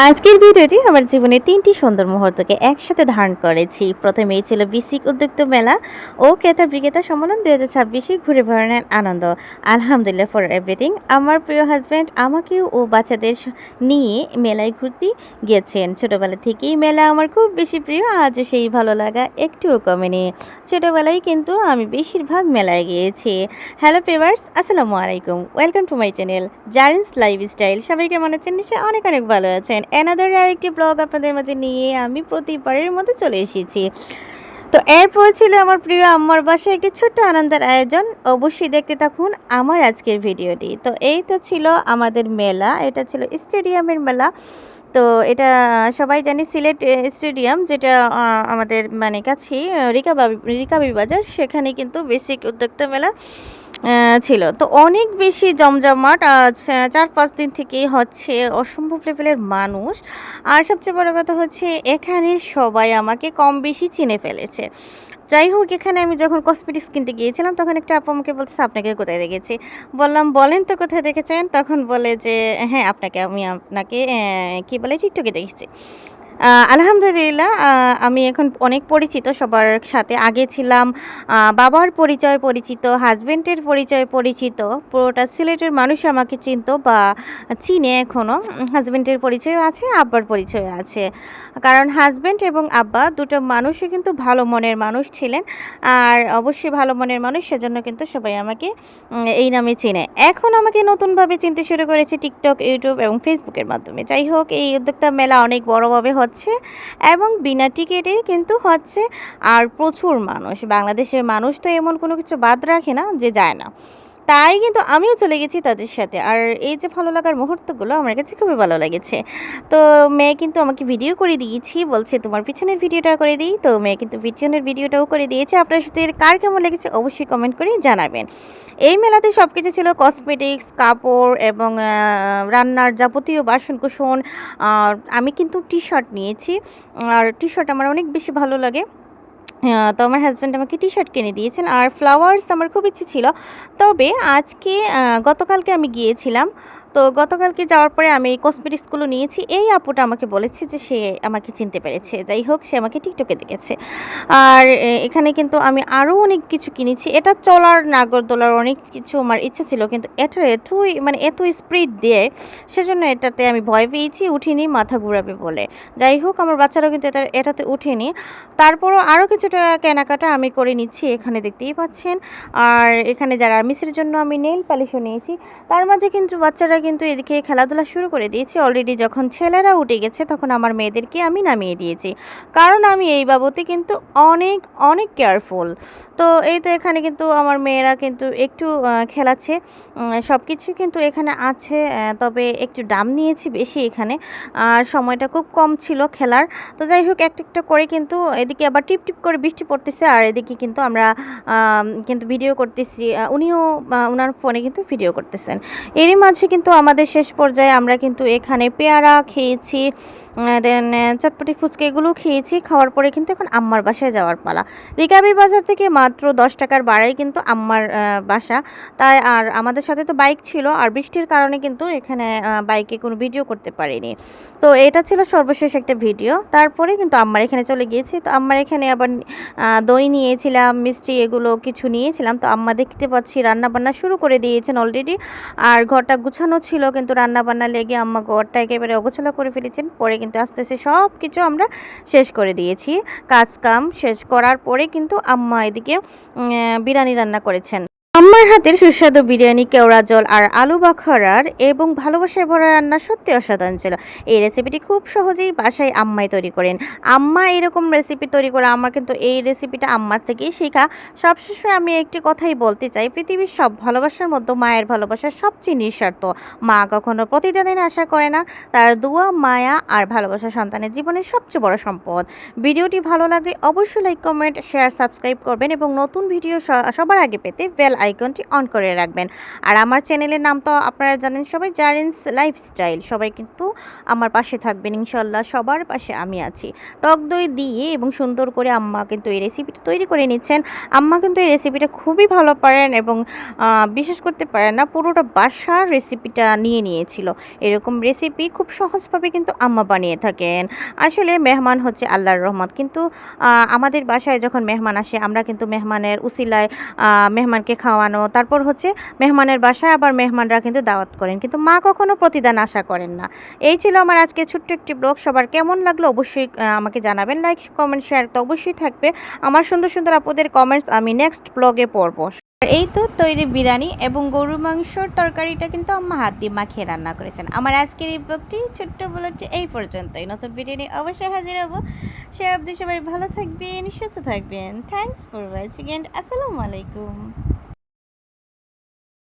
আজকের ভিডিওটি আমার জীবনের ৩টি সুন্দর মুহূর্তকে একসাথে ধারণ করেছি। প্রথমেই ছিল বিসিক উদ্যোক্তা মেলা ও ক্রেতা বিক্রেতা সম্মেলন ২০২৬ ঘুরে বেড়ানোর আনন্দ। আলহামদুলিল্লাহ ফর এভরিথিং। আমার প্রিয় হাজব্যান্ড আমাকেও ও বাচ্চাদের নিয়ে মেলায় ঘুরতে গিয়েছেন। ছোটোবেলা থেকেই মেলা আমার খুব বেশি প্রিয়, আজও সেই ভালো লাগা একটুও কমেনি। ছোটোবেলায় কিন্তু আমি বেশিরভাগ মেলায় গিয়েছি। হ্যালো ভিউয়ার্স, আসসালামু আলাইকুম, welcome to my channel Zarin's lifestyle. সবাই কেমন আছেন? নিশ্চয়ই অনেক অনেক ভালো আছেন। অ্যানাদার আরেকটি ব্লগ আপনাদের মাঝে নিয়ে আমি প্রতিবারের মতো চলে এসেছি। তো এরপর ছিল আমার প্রিয় আম্মার বাসায় একটি ছোট্ট আনন্দের আয়োজন। অবশ্যই দেখতে থাকুন আমার আজকের ভিডিওটি। তো এই তো ছিল আমাদের মেলা, এটা ছিল স্টেডিয়ামের মেলা। তো এটা সবাই জানি সিলেট স্টেডিয়াম, যেটা আমাদের মানে কাছেই রিকাবি বাজার, সেখানে কিন্তু বেসিক উদ্যোক্তা মেলা ছিল। তো অনেক বেশি জমজমাট, ৪-৫ দিন থেকেই হচ্ছে অসম্ভব লেভেলের মানুষ। আর সবচেয়ে বড় কথা হচ্ছে এখানে সবাই আমাকে কম বেশি চিনে ফেলেছে। যাই হোক, এখানে আমি যখন কসমেটিক্স কিনতে গিয়েছিলাম তখন একটা আপু আমাকে বলতেছে, আপনাকে কোথায় দেখেছি? বললাম, বলেন তো কোথায় দেখেছেন? তখন বলে যে হ্যাঁ, আমি আপনাকে কি বলে টিকটকে দেখেছি। আলহামদুলিল্লাহ, আমি এখন অনেক পরিচিত সবার সাথে। আগে ছিলাম বাবার পরিচয় পরিচিত, হাজব্যান্ডের পরিচয় পরিচিত, পুরোটা সিলেটের মানুষ আমাকে চিনতো বা চিনে এখনও। হাজব্যান্ডের পরিচয়ও আছে, আব্বার পরিচয় আছে। কারণ হাজব্যান্ড এবং আব্বা দুটো মানুষই কিন্তু ভালো মনের মানুষ ছিলেন। আর অবশ্যই ভালো মনের মানুষ, সেজন্য কিন্তু সবাই আমাকে এই নামে চেনে। এখন আমাকে নতুনভাবে চিনতে শুরু করেছে টিকটক, ইউটিউব এবং ফেসবুকের মাধ্যমে। যাই হোক, এই উদ্যোক্তা মেলা অনেক বড়োভাবে হচ্ছে এবং বিনা টিকিটে কিন্তু হচ্ছে। আর প্রচুর মানুষ, বাংলাদেশের মানুষ তো এমন কোনো কিছু বাদ রাখে না যে যায় না। তাই কিন্তু আমিও চলে গেছি তাদের সাথে। আর এই যে ভালো লাগার মুহূর্তগুলো আমার কাছে খুবই ভালো লেগেছে। তো মেয়ে কিন্তু আমাকে ভিডিও করে দিয়েছি, বলছে তোমার পিছনের ভিডিওটা করে দিই। তো মেয়ে কিন্তু পিছনের ভিডিওটাও করে দিয়েছে। আপনার সাথে কার কেমন লেগেছে অবশ্যই কমেন্ট করে জানাবেন। এই মেলাতে সব কিছু ছিল, কসমেটিক্স, কাপড় এবং রান্নার যাবতীয় বাসনকোসন। আমি কিন্তু টি শার্ট নিয়েছি, আর টি শার্ট আমার অনেক বেশি ভালো লাগে। তো আমার হাজব্যান্ড আমাকে টি শার্ট কিনে দিয়েছেন। আর ফ্লাওয়ার্স আমার খুব ইচ্ছে ছিল, তবে গতকালকে আমি গিয়েছিলাম। তো গতকালকে যাওয়ার পরে আমি এই কসমেটিক্সগুলো নিয়েছি। এই আপুটা আমাকে বলেছে যে সে আমাকে চিনতে পেরেছে। যাই হোক, সে আমাকে টিকটকে দেখেছে। আর এখানে কিন্তু আমি আরও অনেক কিছু কিনেছি। এটা চলার নাগরদোলার অনেক কিছু আমার ইচ্ছা ছিল, কিন্তু এটা এত স্পিড দিয়ে, সেজন্য এটাতে আমি ভয় পেয়েছি, উঠিনি, মাথা ঘুরাবে বলে। যাই হোক, আমার বাচ্চারাও কিন্তু এটাতে উঠেনি। তারপরও আরও কিছুটা কেনাকাটা আমি করে নিচ্ছি, এখানে দেখতেই পাচ্ছেন। আর এখানে যারা মিসের জন্য আমি নেইল পালিশও নিয়েছি। তার মাঝে কিন্তু বাচ্চারা কিন্তু এদিকে খেলাধুলা শুরু করে দিয়েছে অলরেডি। যখন ছেলেরা উঠে গেছে তখন আমার মেয়েদেরকে আমি নামিয়ে দিয়েছি, কারণ আমি এই বাবদে কিন্তু অনেক অনেক কেয়ারফুল। তো এই তো এখানে কিন্তু আমার মেয়েরা কিন্তু একটু খেলাচ্ছে। সব কিছু কিন্তু এখানে আছে, তবে একটু দাম নিয়েছি বেশি এখানে। আর সময়টা খুব কম ছিল খেলার। তো যাই হোক, একটা একটা করে কিন্তু এদিকে আবার টিপ টিপ করে বৃষ্টি পড়তেছে, আর এদিকে কিন্তু আমরা কিন্তু ভিডিও করতেছি। উনিও ওনার ফোনে কিন্তু ভিডিও করতেছেন। এরই মাঝে কিন্তু আমাদের শেষ পর্যায়ে আমরা কিন্তু এখানে পেয়ারা খেয়েছি, দেন চটপটি ফুচকা এগুলোও খেয়েছি। খাওয়ার পরে কিন্তু এখন আম্মার বাসায় যাওয়ার পালা। রিকাবি বাজার থেকে মাত্র 10 টাকার ভাড়ায় কিন্তু আম্মার বাসা। তাই আর আমাদের সাথে তো বাইক ছিল, আর বৃষ্টির কারণে কিন্তু এখানে বাইকে কোনো ভিডিও করতে পারিনি। তো এটা ছিল সর্বশেষ একটা ভিডিও। তারপরে কিন্তু আম্মার এখানে চলে গিয়েছি। তো আম্মার এখানে আবার দই নিয়েছিলাম, মিষ্টি এগুলো কিছু নিয়েছিলাম। তো আম্মা দেখতে পাচ্ছি রান্নাবান্না শুরু করে দিয়েছেন অলরেডি। আর ঘরটা গুছানো ছিল, কিন্তু রান্নাবান্না লেগে আম্মা ঘরটা একেবারে অগোছালো করে ফেলেছেন। পরে কিন্তু আস্তে আস্তে সব কিছু আমরা শেষ করে দিয়েছি। কাজ কাম শেষ করার পরে কিন্তু আম্মা এদিকে বিরিয়ানি রান্না করেছেন। আম্মার হাতের সুস্বাদু বিরিয়ানি, কেওড়া জল আর আলু বাখারার এবং ভালোবাসায় ভরা রান্না সত্যি অসাধারণ ছিল। এই রেসিপিটি খুব সহজেই বাসায় আম্মাই তৈরি করেন। আম্মা এরকম রেসিপি তৈরি করে, আমার কিন্তু এই রেসিপিটা আম্মার থেকেই শেখা। সবশেষে আমি একটি কথাই বলতে চাই, পৃথিবীর সব ভালোবাসার মধ্যে মায়ের ভালোবাসা সবচেয়ে নিঃস্বার্থ। মা কখনো প্রতিদিনের আশা করে না, তার দোয়া, মায়া আর ভালোবাসা সন্তানের জীবনের সবচেয়ে বড় সম্পদ। ভিডিওটি ভালো লাগলে অবশ্যই লাইক, কমেন্ট, শেয়ার, সাবস্ক্রাইব করবেন এবং নতুন ভিডিও সবার আগে পেতে বেল আইকনটি অন করে রাখবেন। আর আমার চ্যানেলের নাম তো আপনারা জানেন সবাই, জারিনস লাইফস্টাইল। সবাই কিন্তু আমার পাশে থাকবেন ইনশাল্লাহ, সবার পাশে আমি আছি। টক দই দিয়ে এবং সুন্দর করে আম্মা কিন্তু এই রেসিপিটা তৈরি করে নিচ্ছেন। আম্মা কিন্তু এই রেসিপিটা খুবই ভালো পারেন এবং বিশেষ করতে পারেন না, পুরোটা বাসার রেসিপিটা নিয়ে নিয়েছিল। এরকম রেসিপি খুব সহজভাবে কিন্তু আম্মা বানিয়ে থাকেন। আসলে মেহমান হচ্ছে আল্লাহর রহমত, কিন্তু আমাদের বাসায় যখন মেহমান আসে আমরা কিন্তু মেহমানের উসিলায় মেহমানকে খাওয়ানো, তারপর হচ্ছে মেহমানের বাসায় আবার মেহমানরা কিন্তু দাওয়াত করেন, কিন্তু মা কখনো প্রতিদান আশা করেন না। এই ছিল আমার আজকে ছোট্ট একটি ব্লগ। সবার কেমন লাগলো অবশ্যই আমাকে জানাবেন। লাইক কমেন্ট শেয়ার তো অবশ্যই থাকবে। আমার সুন্দর সুন্দর আপুদের কমেন্টস আমি নেক্সট ব্লগে পড়বো। এই তো তৈরি বিরিয়ানি এবং গরুর মাংসর তরকারিটা কিন্তু আম্মা হাত দিয়ে মাখিয়ে রান্না করেছেন। আমার আজকের এই ব্লগটি, ছোট্ট ব্লগটি এই পর্যন্তই। নতুন ভিডিও নিয়ে অবশ্যই হাজির হবো। সে অবধি সবাই ভালো থাকবেন, সুস্থ থাকবেন। থ্যাংকস ফর ওয়াচিং এন্ড আসসালামু আলাইকুম।